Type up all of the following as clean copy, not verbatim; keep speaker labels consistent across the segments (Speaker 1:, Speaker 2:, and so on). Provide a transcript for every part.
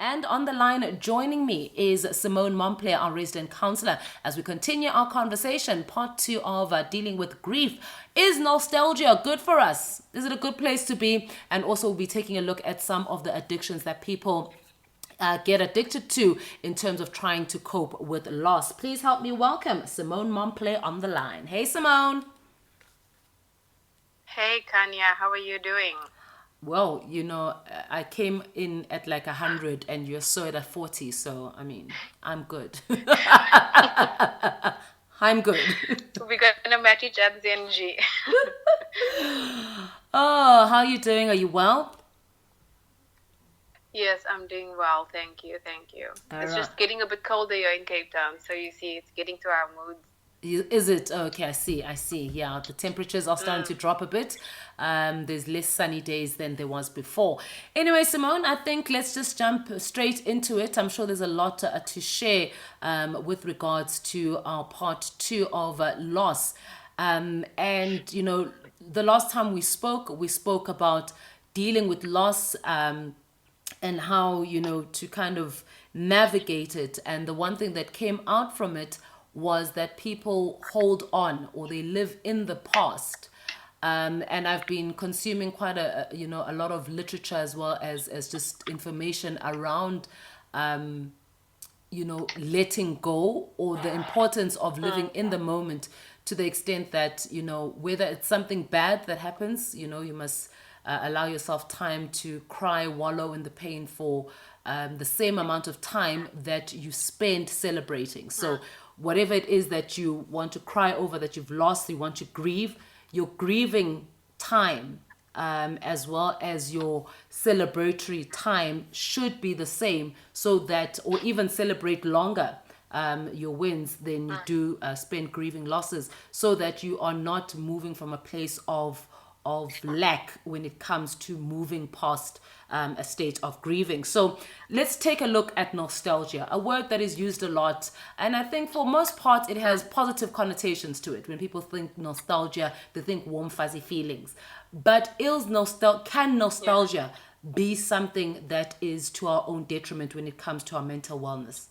Speaker 1: And on the line joining me is Simone Momplé, our resident counselor, as we continue our conversation, part two of dealing with grief. Is nostalgia good for us? Is it a good place to be? And also we'll be taking a look at some of the addictions that people get addicted to in terms of trying to cope with loss. Please help me welcome Simone Momplé on the line. Hey, Simone.
Speaker 2: Hey, Khanya, how are you doing?
Speaker 1: Well, I came in at like 100 and you're so at 40. So, I mean, I'm good. I'm good.
Speaker 2: We're gonna match each other's energy.
Speaker 1: Oh, how are you doing? Are you well?
Speaker 2: Yes, I'm doing well, thank you, thank you.
Speaker 1: All
Speaker 2: It's
Speaker 1: right.
Speaker 2: just getting a bit colder here in Cape Town, so you see, it's getting to our moods.
Speaker 1: Is it? Okay, I see. Yeah, the temperatures are starting to
Speaker 2: Mm,
Speaker 1: drop a bit. There's less sunny days than there was before. Anyway, Simone, I think let's just jump straight into it. I'm sure there's a lot to share with regards to our part two of loss. And, the last time we spoke about dealing with loss. And how to kind of navigate it, and the one thing that came out from it was that people hold on or they live in the past. And I've been consuming quite a lot of literature as well as just information around letting go, or the importance of living
Speaker 2: mm,
Speaker 1: in the moment, to the extent that whether it's something bad that happens, you must allow yourself time to cry, wallow in the pain for the same amount of time that you spend celebrating. So
Speaker 2: mm,
Speaker 1: whatever it is that you want to cry over, that you've lost, you want to grieve, your grieving time, as well as your celebratory time, should be the same, so that, or even celebrate longer your wins than you
Speaker 2: mm.
Speaker 1: do spend grieving losses, so that you are not moving from a place of lack when it comes to moving past a state of grieving. So let's take a look at nostalgia, a word that is used a lot. And I think for most part, it has positive connotations to it. When people think nostalgia, they think warm, fuzzy feelings. But can
Speaker 2: Yeah.
Speaker 1: nostalgia be something that is to our own detriment when it comes to our mental wellness?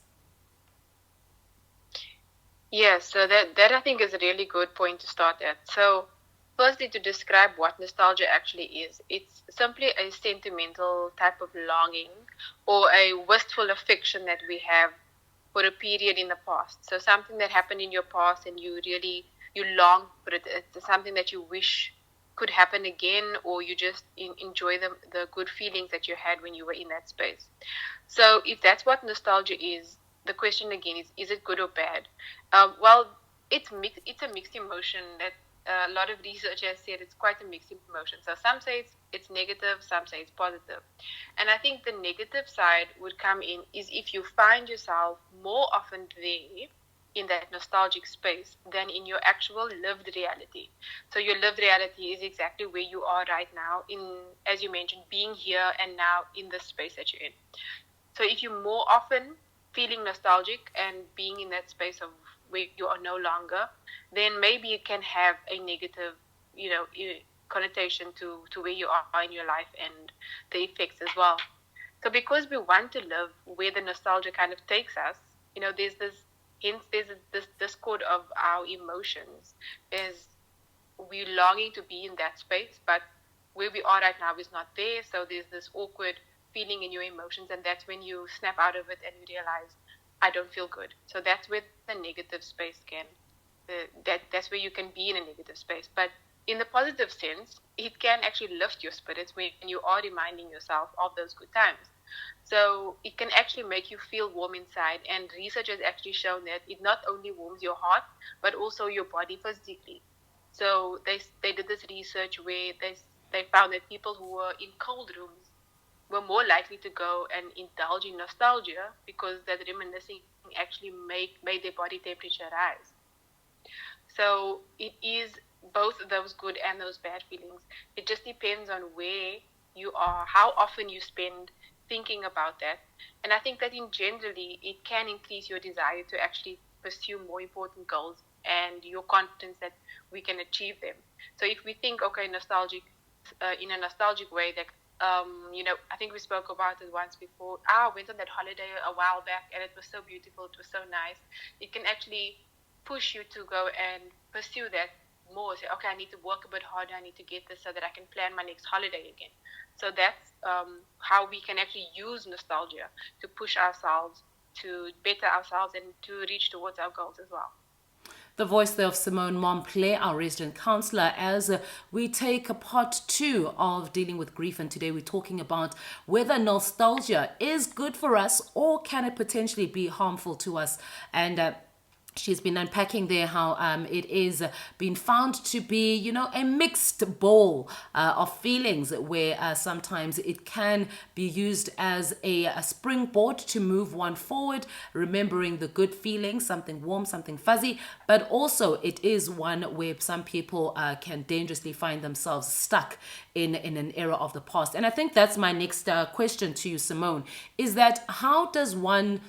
Speaker 2: Yes, so that I think is a really good point to start at. So, firstly, to describe what nostalgia actually is, it's simply a sentimental type of longing or a wistful affection that we have for a period in the past. So something that happened in your past and you long for it. It's something that you wish could happen again, or you just enjoy the good feelings that you had when you were in that space. So if that's what nostalgia is, the question again is it good or bad? Well, it's mixed. It's a mixed emotion that a lot of research has said it's quite a mixed emotion. So some say it's negative, some say it's positive. And I think the negative side would come in is if you find yourself more often there in that nostalgic space than in your actual lived reality. So your lived reality is exactly where you are right now, in, as you mentioned, being here and now in the space that you're in. So if you're more often feeling nostalgic and being in that space of where you are no longer, then maybe it can have a negative, connotation to where you are in your life and the effects as well. So because we want to live where the nostalgia kind of takes us, there's this, hence there's this discord of our emotions. There's we're longing to be in that space, but where we are right now is not there. So there's this awkward feeling in your emotions, and that's when you snap out of it and you realize, I don't feel good. So that's where the negative space can, that's where you can be in a negative space. But in the positive sense, it can actually lift your spirits when you are reminding yourself of those good times. So it can actually make you feel warm inside. And research has actually shown that it not only warms your heart, but also your body physically. So they did this research where they found that people who were in cold rooms were more likely to go and indulge in nostalgia because that reminiscing actually made their body temperature rise. So it is both those good and those bad feelings. It just depends on where you are, how often you spend thinking about that. And I think that in generally, it can increase your desire to actually pursue more important goals and your confidence that we can achieve them. So if we think, okay, nostalgic, in a nostalgic way, that I think we spoke about it once before. I went on that holiday a while back and it was so beautiful. It was so nice. It can actually push you to go and pursue that more. Say, okay, I need to work a bit harder. I need to get this so that I can plan my next holiday again. So that's how we can actually use nostalgia to push ourselves, to better ourselves, and to reach towards our goals as well.
Speaker 1: The voice there of Simone Momplé, our resident counselor, as we take a part 2 of dealing with grief. And today we're talking about whether nostalgia is good for us or can it potentially be harmful to us. And she's been unpacking there how it is been found to be, a mixed bowl of feelings where sometimes it can be used as a springboard to move one forward, remembering the good feelings, something warm, something fuzzy, but also it is one where some people can dangerously find themselves stuck in an era of the past. And I think that's my next question to you, Simone, is that how does one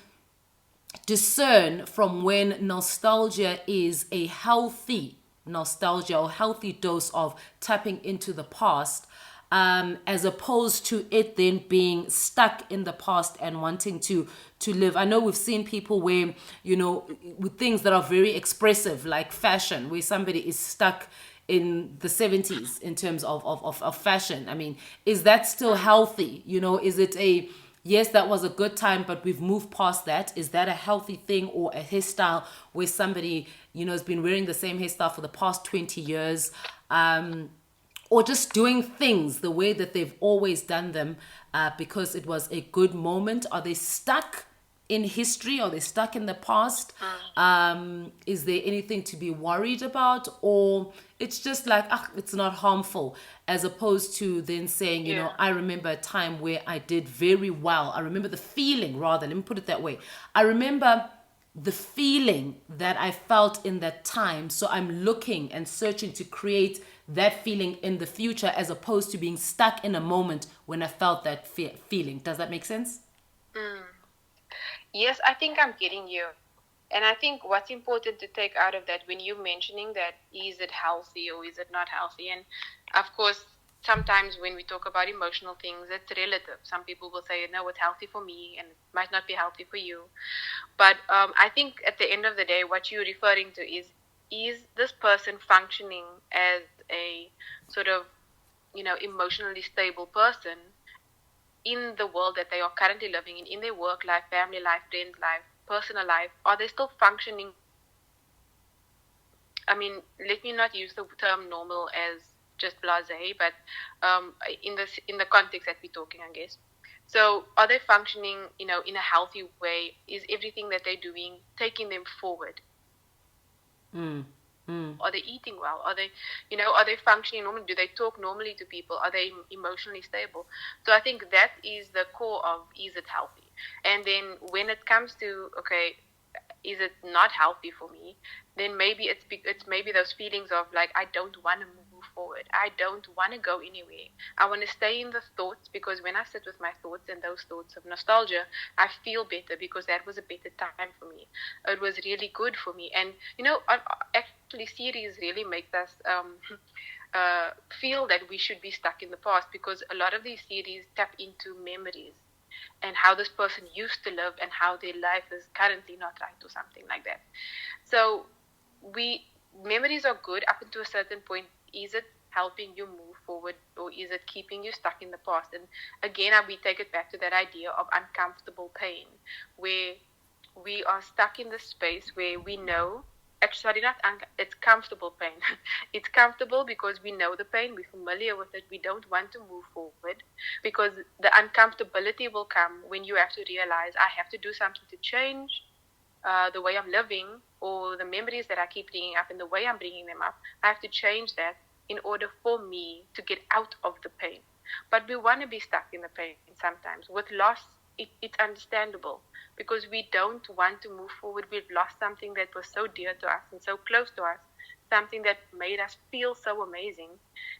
Speaker 1: discern from when nostalgia is a healthy nostalgia or healthy dose of tapping into the past, as opposed to it then being stuck in the past and wanting to live. I know we've seen people where, with things that are very expressive, like fashion, where somebody is stuck in the 70s in terms of fashion. I mean, is that still healthy? Is it a yes, that was a good time, but we've moved past that? Is that a healthy thing, or a hairstyle where somebody, has been wearing the same hairstyle for the past 20 years? Or just doing things the way that they've always done them because it was a good moment? Are they stuck in history? Are they stuck in the past? Is there anything to be worried about? Or it's just like, it's not harmful, as opposed to then saying,
Speaker 2: Yeah.
Speaker 1: I remember a time where I did very well. I remember the feeling, rather, let me put it that way. I remember the feeling that I felt in that time. So I'm looking and searching to create that feeling in the future, as opposed to being stuck in a moment when I felt that feeling. Does that make sense?
Speaker 2: Mm. Yes, I think I'm getting you. And I think what's important to take out of that, when you're mentioning that, is it healthy or is it not healthy? And of course, sometimes when we talk about emotional things, it's relative. Some people will say, no, it's healthy for me, and it might not be healthy for you. But I think at the end of the day, what you're referring to is this person functioning as a sort of, emotionally stable person in the world that they are currently living in their work life, family life, friend life, personal life? Are they still functioning? I mean, let me not use the term normal as just blasé, but in the context that we're talking, I guess. So, are they functioning, in a healthy way? Is everything that they're doing taking them forward? Are they eating well? Are they functioning normally? Do they talk normally to people? Are they emotionally stable? So I think that is the core of, is it healthy? And then when it comes to, okay, is it not healthy for me? Then maybe it's maybe those feelings of like, I don't want to move forward. I don't want to go anywhere. I want to stay in the thoughts, because when I sit with my thoughts and those thoughts of nostalgia, I feel better, because that was a better time for me. It was really good for me. And actually, series really make us feel that we should be stuck in the past, because a lot of these series tap into memories and how this person used to live and how their life is currently not right, or something like that. So we memories are good up until a certain point. Is it helping you move forward, or is it keeping you stuck in the past? And again, we take it back to that idea of uncomfortable pain, where we are stuck in this space where we know, actually, sorry, not it's comfortable pain. It's comfortable because we know the pain, we're familiar with it, we don't want to move forward, because the uncomfortability will come when you have to realize, I have to do something to change the way I'm living, or the memories that I keep bringing up and the way I'm bringing them up. I have to change that in order for me to get out of the pain. But we want to be stuck in the pain sometimes. With loss, it's understandable, because we don't want to move forward. We've lost something that was so dear to us and so close to us, something that made us feel so amazing.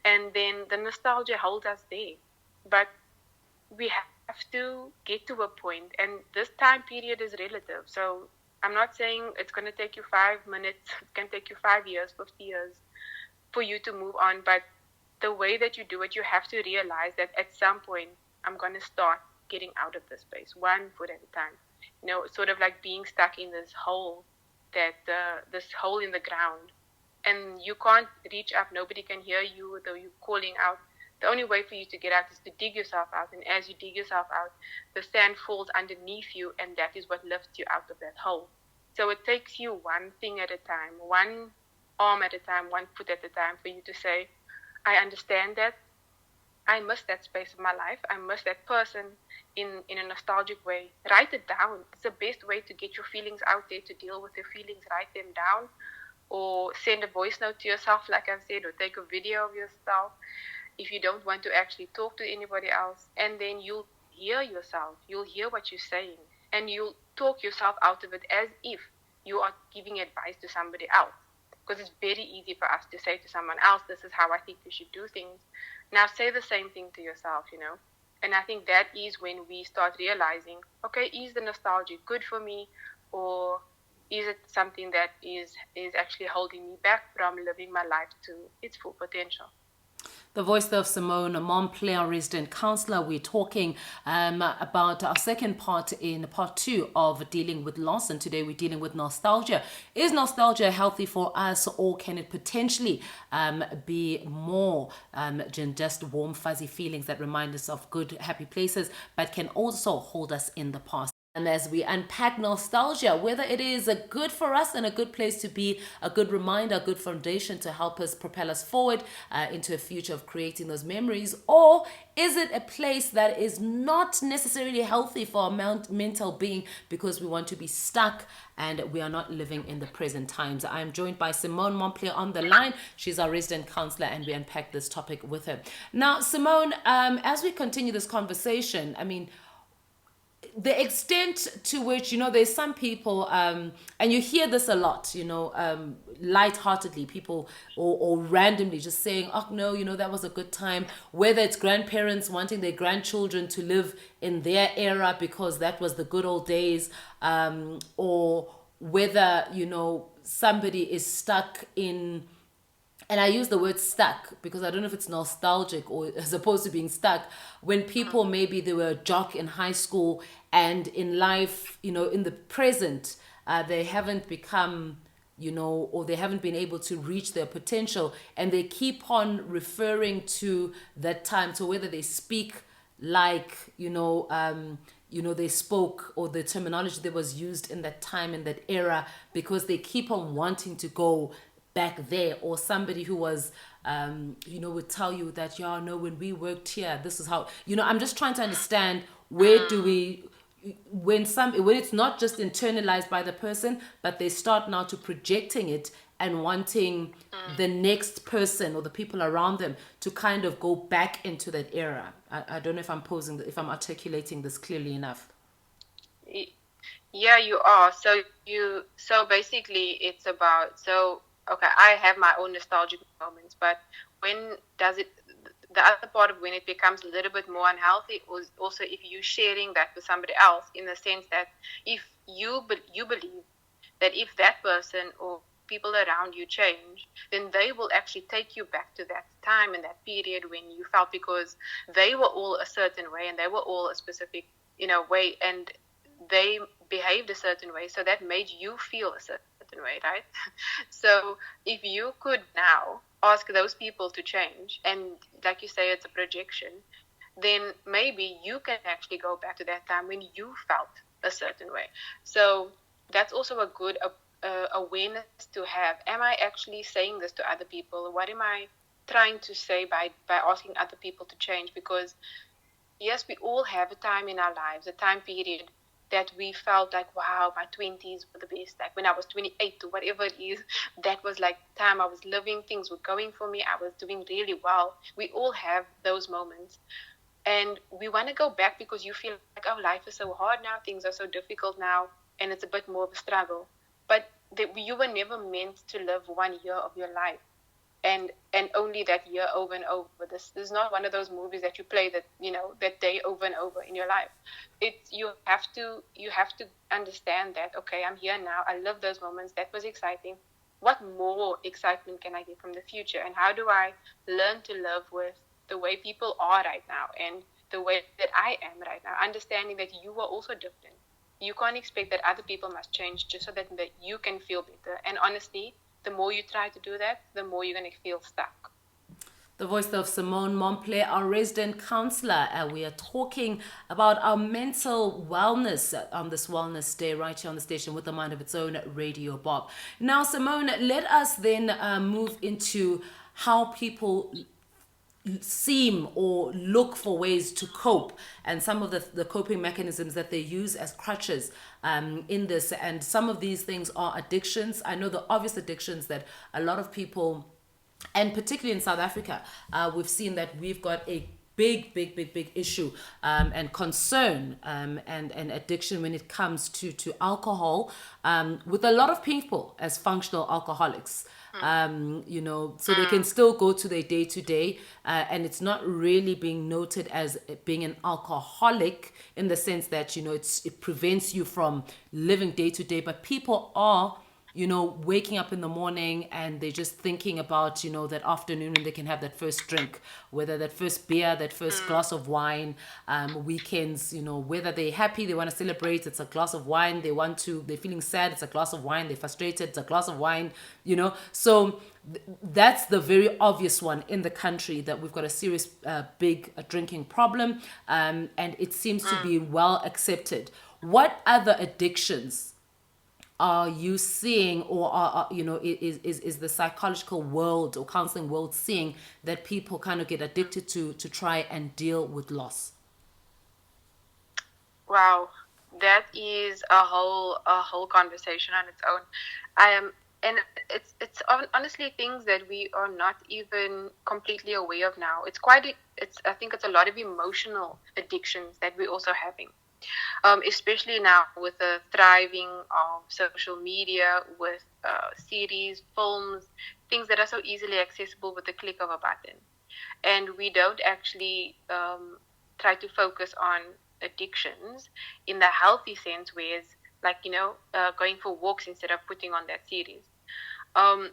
Speaker 2: And then the nostalgia holds us there. But we have to get to a point, and this time period is relative. So I'm not saying it's going to take you 5 minutes, it's going to take you 5 years, 50 years for you to move on, but the way that you do it, you have to realize that at some point, I'm going to start getting out of this space, one foot at a time. Sort of like being stuck in this hole, this hole in the ground, and you can't reach up. Nobody can hear you, though you're calling out. The only way for you to get out is to dig yourself out, and as you dig yourself out, the sand falls underneath you, and that is what lifts you out of that hole. So it takes you one thing at a time, one arm at a time, one foot at a time, for you to say, I understand that. I miss that space of my life. I miss that person in a nostalgic way. Write it down. It's the best way to get your feelings out there, to deal with your feelings. Write them down, or send a voice note to yourself, like I said, or take a video of yourself if you don't want to actually talk to anybody else. And then you'll hear yourself. You'll hear what you're saying, and you'll talk yourself out of it as if you are giving advice to somebody else. Because it's very easy for us to say to someone else, this is how I think you should do things. Now say the same thing to yourself, And I think that is when we start realizing, okay, is the nostalgia good for me, or is it something that is actually holding me back from living my life to its full potential?
Speaker 1: The voice of Simone Momplé, our resident counselor. We're talking about our second part in part 2 of dealing with loss, and today we're dealing with nostalgia. Is nostalgia healthy for us, or can it potentially be more than just warm, fuzzy feelings that remind us of good, happy places, but can also hold us in the past? And as we unpack nostalgia, whether it is a good for us and a good place to be, a good reminder, a good foundation to help us propel us forward into a future of creating those memories, or is it a place that is not necessarily healthy for our mental being because we want to be stuck and we are not living in the present times? I am joined by Simone Momplé on the line. She's our resident counselor, and we unpack this topic with her. Now, Simone, as we continue this conversation, I mean, the extent to which, there's some people, and you hear this a lot, lightheartedly, people or randomly just saying, oh, no, that was a good time. Whether it's grandparents wanting their grandchildren to live in their era because that was the good old days, or whether, somebody is stuck in, and I use the word stuck because I don't know if it's nostalgic or as opposed to being stuck, when people, maybe they were a jock in high school and in life, in the present, they haven't become, or they haven't been able to reach their potential, and they keep on referring to that time. So whether they speak like, they spoke, or the terminology that was used in that time, in that era, because they keep on wanting to go back there, or somebody who was would tell you that, when we worked here, this is how, I'm just trying to understand, where do we, when it's not just internalized by the person, but they start now to projecting it and wanting the next person or the people around them to kind of go back into that era. I don't know if if I'm articulating this clearly enough.
Speaker 2: Yeah, you are. So basically it's about, okay, I have my own nostalgic moments, but when does it, the other part of when it becomes a little bit more unhealthy, is also if you're sharing that with somebody else, in the sense that if you believe that if that person or people around you change, then they will actually take you back to that time and that period when you felt, because they were all a certain way and they were all a specific, way, and they behaved a certain way, so that made you feel a certain way, right? So if you could now ask those people to change, and like you say, it's a projection, then maybe you can actually go back to that time when you felt a certain way. So that's also a good awareness to have. Am I actually saying this to other people? What am I trying to say by asking other people to change? Because yes, we all have a time in our lives, a time period that we felt like, wow, my 20s were the best. Like when I was 28 or whatever it is, that was like time I was living, things were going for me, I was doing really well. We all have those moments. And we want to go back because you feel like, oh, life is so hard now, things are so difficult now, and it's a bit more of a struggle. But you were never meant to live 1 year of your life, and only that year over and over. This is not one of those movies that you play that day over and over in your life. It's you have to understand that, okay, I'm here now, I love those moments, that was exciting. what more excitement can I get from the future? And how do I learn to live with the way people are right now and the way that I am right now, understanding that you are also different. You can't expect that other people must change just so that you can feel better. And honestly, the more you try to do that, the more you're going to feel stuck.
Speaker 1: The voice of Simone Momplé, our resident counselor. We are talking about our mental wellness on this Wellness Day right here on the station with a mind of its own, Radio Bob. Now, Simone, let us then move into how people seem or look for ways to cope and some of the coping mechanisms that they use as crutches in this. And some of these things are addictions. I know the obvious addictions that a lot of people, and particularly in South Africa, we've seen that we've got a big issue and concern and addiction when it comes to alcohol with a lot of people as functional alcoholics. So they can still go to their day to day, and it's not really being noted as being an alcoholic in the sense that it prevents you from living day to day, but people are waking up in the morning and they're just thinking about, that afternoon when they can have that first drink, whether that first beer, that first glass of wine, weekends, whether they're happy, they want to celebrate, it's a glass of wine, they're feeling sad, it's a glass of wine, they're frustrated, it's a glass of wine, So that's the very obvious one in the country, that we've got a serious, big drinking problem, and it seems to be well accepted. What other addictions are you seeing, or is the psychological world or counseling world seeing that people kind of get addicted to try and deal with loss?
Speaker 2: Wow, that is a whole conversation on its own. And honestly things that we are not even completely aware of now. I think it's a lot of emotional addictions that we're also having. Especially now with the thriving of social media, with series, films, things that are so easily accessible with the click of a button. And we don't actually try to focus on addictions in the healthy sense, whereas like going for walks instead of putting on that series. Um,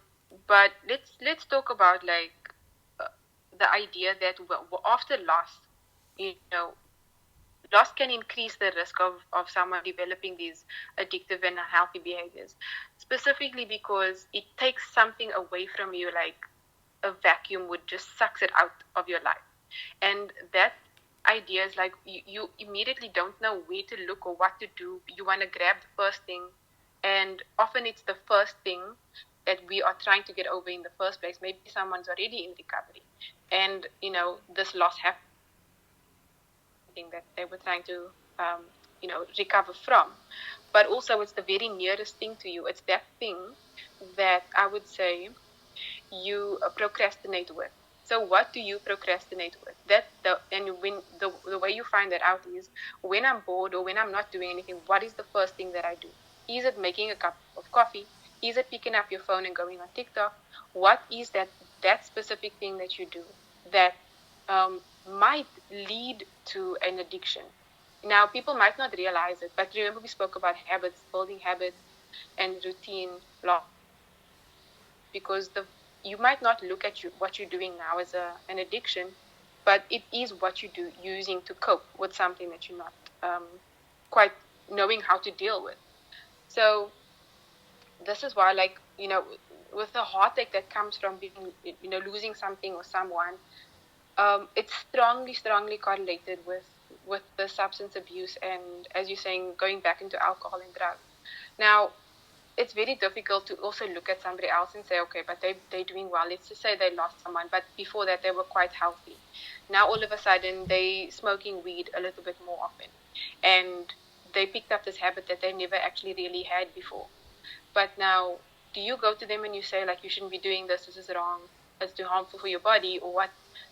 Speaker 2: but let's talk about like uh, the idea that after loss, you know, loss can increase the risk of someone developing these addictive and unhealthy behaviors, specifically because it takes something away from you, like a vacuum would just sucks it out of your life. And that idea is like you immediately don't know where to look or what to do. You want to grab the first thing, and often it's the first thing that we are trying to get over in the first place. Maybe someone's already in recovery, and this loss happened that they were trying to recover from. But also it's the very nearest thing to you. It's that thing that I would say you procrastinate with. So what do you procrastinate with? The way you find that out is when I'm bored or when I'm not doing anything, what is the first thing that I do? Is it making a cup of coffee? Is it picking up your phone and going on TikTok? What is that specific thing that you do that might lead to an addiction? Now, people might not realize it, but remember we spoke about habits, building habits and routine, because you might not look at what you're doing now as an addiction, but it is what you do using to cope with something that you're not quite knowing how to deal with. So this is why, like, with the heartache that comes from being, losing something or someone, it's strongly correlated with the substance abuse and, as you're saying, going back into alcohol and drugs. Now, it's very difficult to also look at somebody else and say, okay, but they're doing well. Let's just say they lost someone, but before that they were quite healthy. Now all of a sudden they smoking weed a little bit more often, and they picked up this habit that they never actually really had before. But now, do you go to them and you say, like, you shouldn't be doing this, this is wrong, it's too harmful for your body, or what?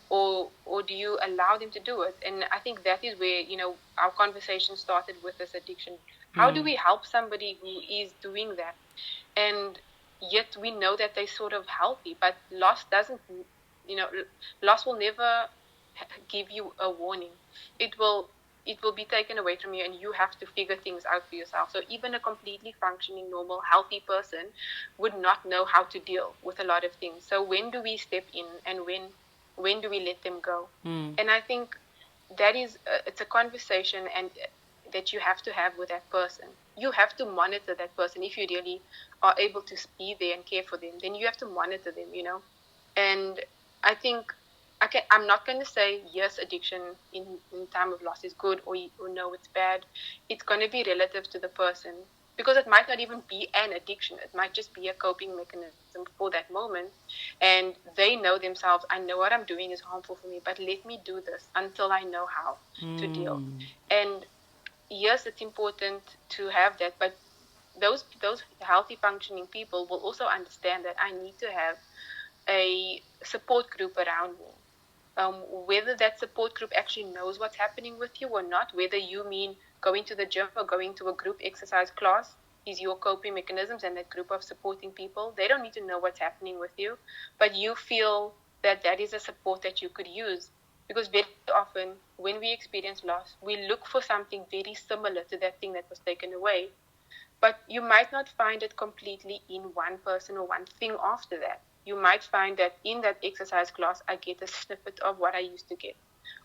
Speaker 2: Or do you allow them to do it? And I think that is where, our conversation started with this addiction. How do we help somebody who is doing that? And yet we know that they're sort of healthy, but loss doesn't, loss will never give you a warning. It will it will be taken away from you, and you have to figure things out for yourself. So even a completely functioning, normal, healthy person would not know how to deal with a lot of things. So when do we step in, and when do we let them go? And I think that is it's a conversation, and that you have to have with that person. You have to monitor that person. If you really are able to be there and care for them, then you have to monitor them, and I think I'm not going to say yes, addiction in time of loss is good, or no, it's bad. It's going to be relative to the person, because it might not even be an addiction. It might just be a coping mechanism for that moment. And they know themselves, I know what I'm doing is harmful for me, but let me do this until I know how to deal. And yes, it's important to have that, but those healthy functioning people will also understand that I need to have a support group around me. Whether that support group actually knows what's happening with you or not, whether you mean going to the gym or going to a group exercise class is your coping mechanisms, and that group of supporting people, they don't need to know what's happening with you, but you feel that that is a support that you could use. Because very often when we experience loss, we look for something very similar to that thing that was taken away, but you might not find it completely in one person or one thing after that. You might find that in that exercise class, I get a snippet of what I used to get.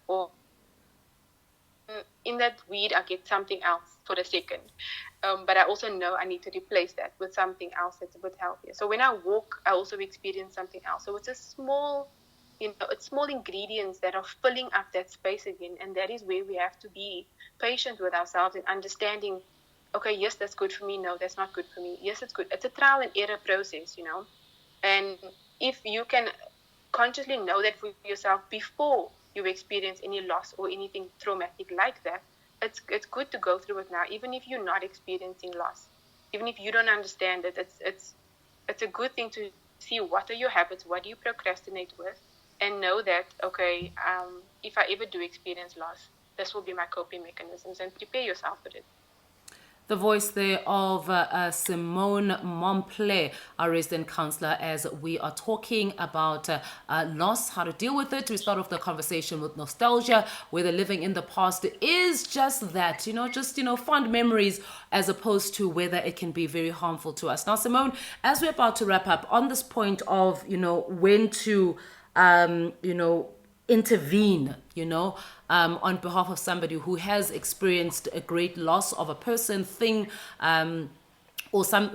Speaker 2: Or in that weed, I get something else for a second. But I also know I need to replace that with something else that's a bit healthier. So when I walk, I also experience something else. So it's a small, it's small ingredients that are filling up that space again. And that is where we have to be patient with ourselves and understanding, okay, yes, that's good for me. No, that's not good for me. Yes, it's good. It's a trial and error process, And if you can consciously know that for yourself before you experience any loss or anything traumatic like that, it's good to go through it now, even if you're not experiencing loss, even if you don't understand it. It's a good thing to see what are your habits, what do you procrastinate with, and know that, okay, if I ever do experience loss, this will be my coping mechanisms, and prepare yourself for it.
Speaker 1: The voice there of Simone Momplé, our resident counselor, as we are talking about loss, how to deal with it. We start off the conversation with nostalgia, whether living in the past is just that, fond memories, as opposed to whether it can be very harmful to us. Now, Simone, as we're about to wrap up on this point of, when to, intervene, on behalf of somebody who has experienced a great loss of a person, thing, or some,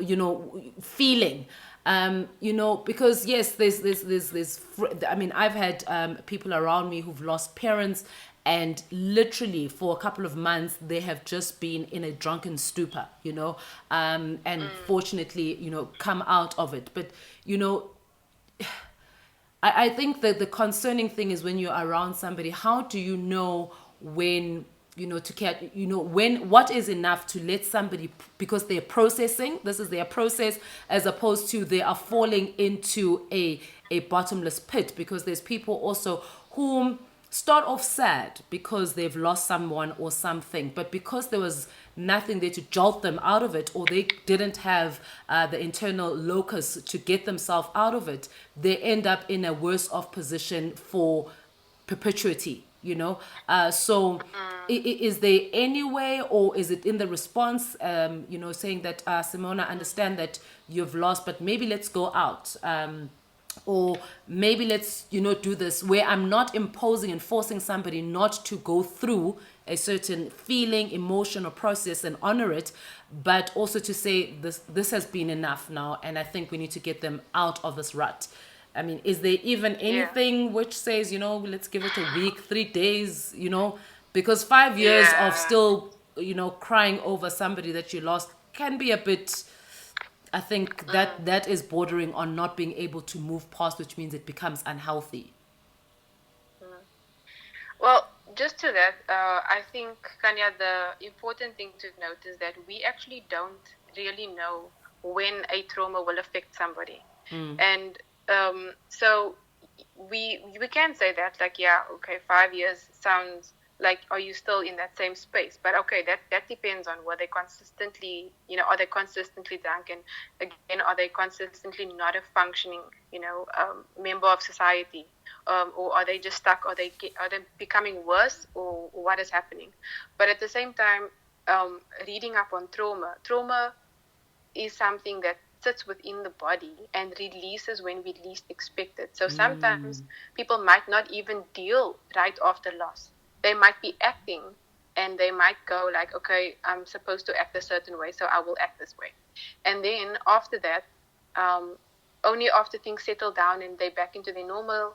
Speaker 1: feeling. Because yes, I've had people around me who've lost parents, and literally for a couple of months they have just been in a drunken stupor, and fortunately, come out of it. But I think that the concerning thing is when you're around somebody, how do you know when, to care, when, what is enough to let somebody, because they're processing, this is their process, as opposed to they are falling into a bottomless pit, because there's people also whom start off sad because they've lost someone or something, but because there was nothing there to jolt them out of it, or they didn't have the internal locus to get themselves out of it, they end up in a worse off position for perpetuity. So is there any way, or is it in the response, saying that Simona, I understand that you've lost, but maybe let's go out, or maybe let's do this, where I'm not imposing and forcing somebody not to go through a certain feeling, emotion, or process and honor it, but also to say this has been enough now, and I think we need to get them out of this rut. I mean, is there even anything which says, let's give it a week, 3 days, because 5 years of still, crying over somebody that you lost can be a bit, I think that is bordering on not being able to move past, which means it becomes unhealthy.
Speaker 2: Well, just to that, I think, Khanya, the important thing to note is that we actually don't really know when a trauma will affect somebody. And so we can say that, like, yeah, okay, 5 years sounds Like, are you still in that same space? But okay, that depends on whether they consistently, are they consistently drunk, and again, are they consistently not a functioning, member of society, or are they just stuck? Are they becoming worse, or what is happening? But at the same time, reading up on trauma is something that sits within the body and releases when we least expect it. So sometimes people might not even deal right after loss. They might be acting, and they might go like, okay, I'm supposed to act a certain way, so I will act this way. And then after that, only after things settle down and they're back into their normal,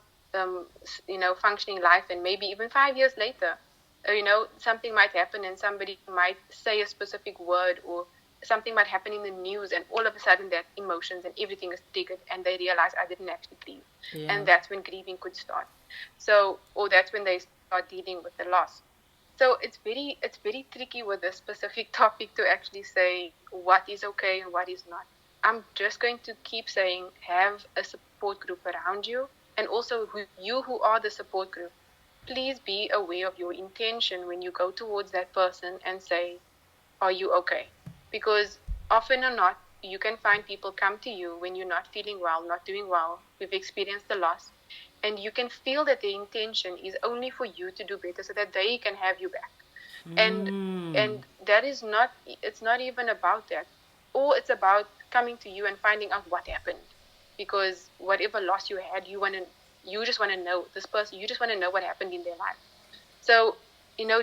Speaker 2: functioning life, and maybe even 5 years later, something might happen and somebody might say a specific word, or something might happen in the news, and all of a sudden that emotions and everything is triggered, and they realize I didn't actually grieve.
Speaker 1: Yeah.
Speaker 2: And that's when grieving could start. So, or that's when they start dealing with the loss. So it's very tricky with this specific topic to actually say what is okay and what is not. I'm just going to keep saying, have a support group around you, and also you who are the support group, please be aware of your intention when you go towards that person and say, are you okay? Because often or not, you can find people come to you when you're not feeling well, not doing well, we've experienced the loss, and you can feel that the intention is only for you to do better so that they can have you back. And that is not, it's not even about that. Or it's about coming to you and finding out what happened. Because whatever loss you had, you just want to know this person, you just want to know what happened in their life. So,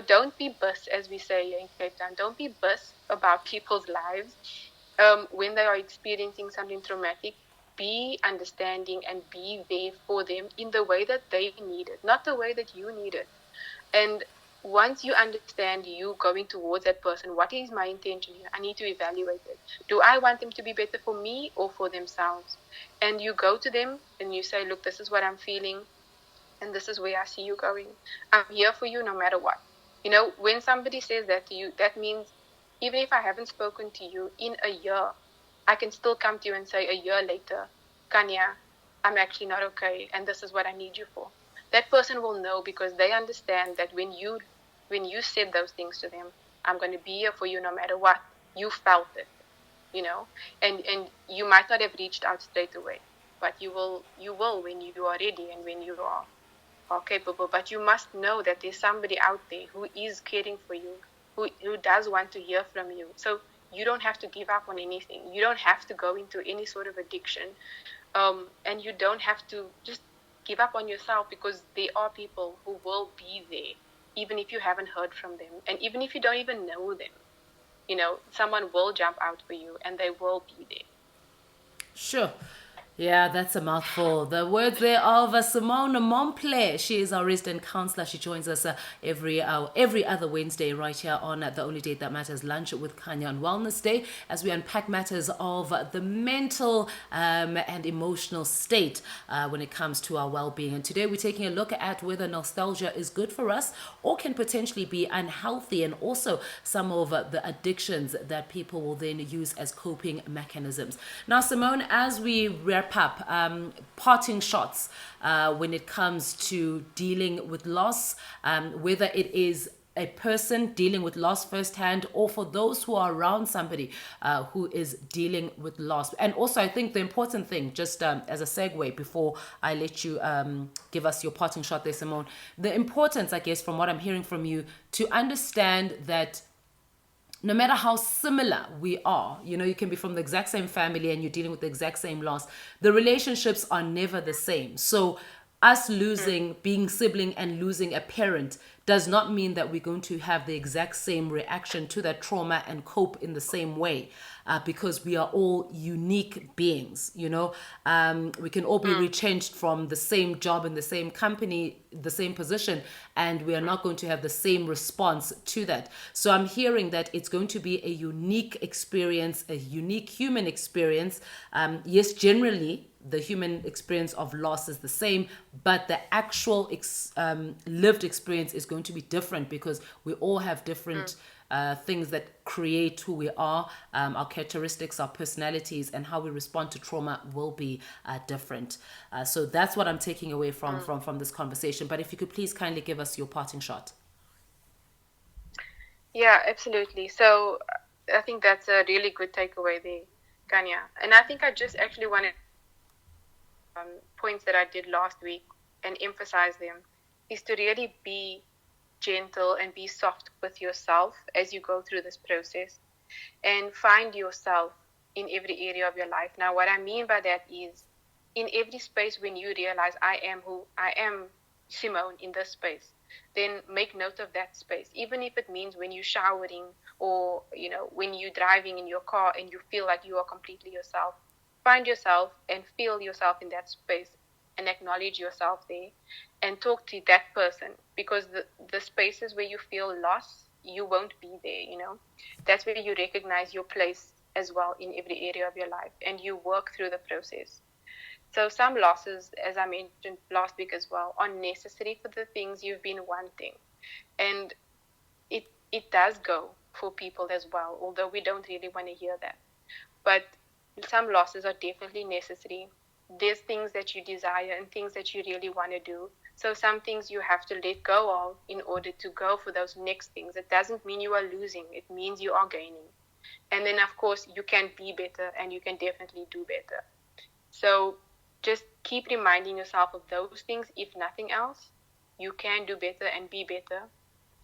Speaker 2: don't be bus, as we say here in Cape Town. Don't be bus about people's lives when they are experiencing something traumatic. Be understanding and be there for them in the way that they need it, not the way that you need it. And once you understand, you going towards that person, what is my intention here? I need to evaluate it. Do I want them to be better for me or for themselves? And you go to them and you say, look, this is what I'm feeling, and this is where I see you going. I'm here for you no matter what. When somebody says that to you, that means even if I haven't spoken to you in a year, I can still come to you and say a year later, Khanya, I'm actually not okay, and this is what I need you for. That person will know, because they understand that when you said those things to them, I'm going to be here for you no matter what. You felt it, and you might not have reached out straight away, but you will when you are ready and when you are capable. But you must know that there's somebody out there who is caring for you, who does want to hear from you. So you don't have to give up on anything. You don't have to go into any sort of addiction, and you don't have to just give up on yourself, because there are people who will be there even if you haven't heard from them, and even if you don't even know them. Someone will jump out for you, and they will be there.
Speaker 1: Sure. Yeah, that's a mouthful. The words there of Simone Momplé. She is our resident counselor. She joins us every other Wednesday right here on The Only Date That Matters, Lunch with Khanya on Wellness Day, as we unpack matters of the mental and emotional state when it comes to our well-being. And today we're taking a look at whether nostalgia is good for us or can potentially be unhealthy, and also some of the addictions that people will then use as coping mechanisms. Now, Simone, as we wrap up, parting shots when it comes to dealing with loss, whether it is a person dealing with loss firsthand, or for those who are around somebody who is dealing with loss. And also, I think the important thing, just as a segue before I let you give us your parting shot there, Simone, the importance, I guess, from what I'm hearing from you, to understand that no matter how similar we are, you can be from the exact same family and you're dealing with the exact same loss, the relationships are never the same. So us losing, being sibling and losing a parent does not mean that we're going to have the exact same reaction to that trauma and cope in the same way, because we are all unique beings. We can all be retrenched from the same job in the same company, the same position, and we are not going to have the same response to that. So I'm hearing that it's going to be a unique experience, a unique human experience. Yes, generally the human experience of loss is the same, but the actual lived experience is going to be different, because we all have different things that create who we are. Our characteristics, our personalities, and how we respond to trauma will be different. So that's what I'm taking away from this conversation. But if you could please kindly give us your parting shot.
Speaker 2: Yeah, absolutely. So I think that's a really good takeaway there, Kanya. And I think I just actually wanted points that I did last week and emphasize them is to really be gentle and be soft with yourself as you go through this process and find yourself in every area of your life. Now, what I mean by that is in every space when you realize I am who I am, Simone, in this space, then make note of that space, even if it means when you're showering or when you're driving in your car and you feel like you are completely yourself. Find yourself and feel yourself in that space and acknowledge yourself there and talk to that person, because the spaces where you feel lost, you won't be there. That's where you recognize your place as well in every area of your life and you work through the process. So some losses, as I mentioned last week as well, are necessary for the things you've been wanting. And it does go for people as well, although we don't really want to hear that. But some losses are definitely necessary. There's things that you desire and things that you really want to do. So some things you have to let go of in order to go for those next things. It doesn't mean you are losing, it means you are gaining. And then, of course, you can be better and you can definitely do better. So just keep reminding yourself of those things. If nothing else, you can do better and be better.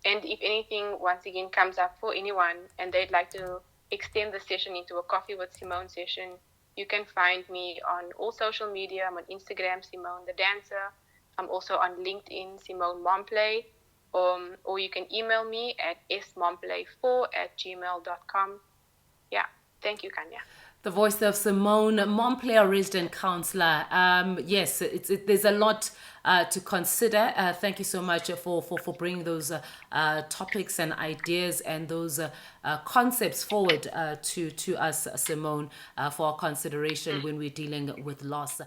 Speaker 2: And if anything, once again, comes up for anyone and they'd like to extend the session into a coffee with Simone session, you can find me on all social media. I'm on Instagram, Simone the Dancer. I'm also on LinkedIn, Simone Momplé. Or you can email me at smomplay4@gmail.com. Yeah, thank you, Kanya.
Speaker 1: The voice of Simone Momplé, a resident counselor. Yes, there's a lot to consider. Thank you so much for bringing those topics and ideas and those concepts forward to us, Simone, for our consideration when we're dealing with loss.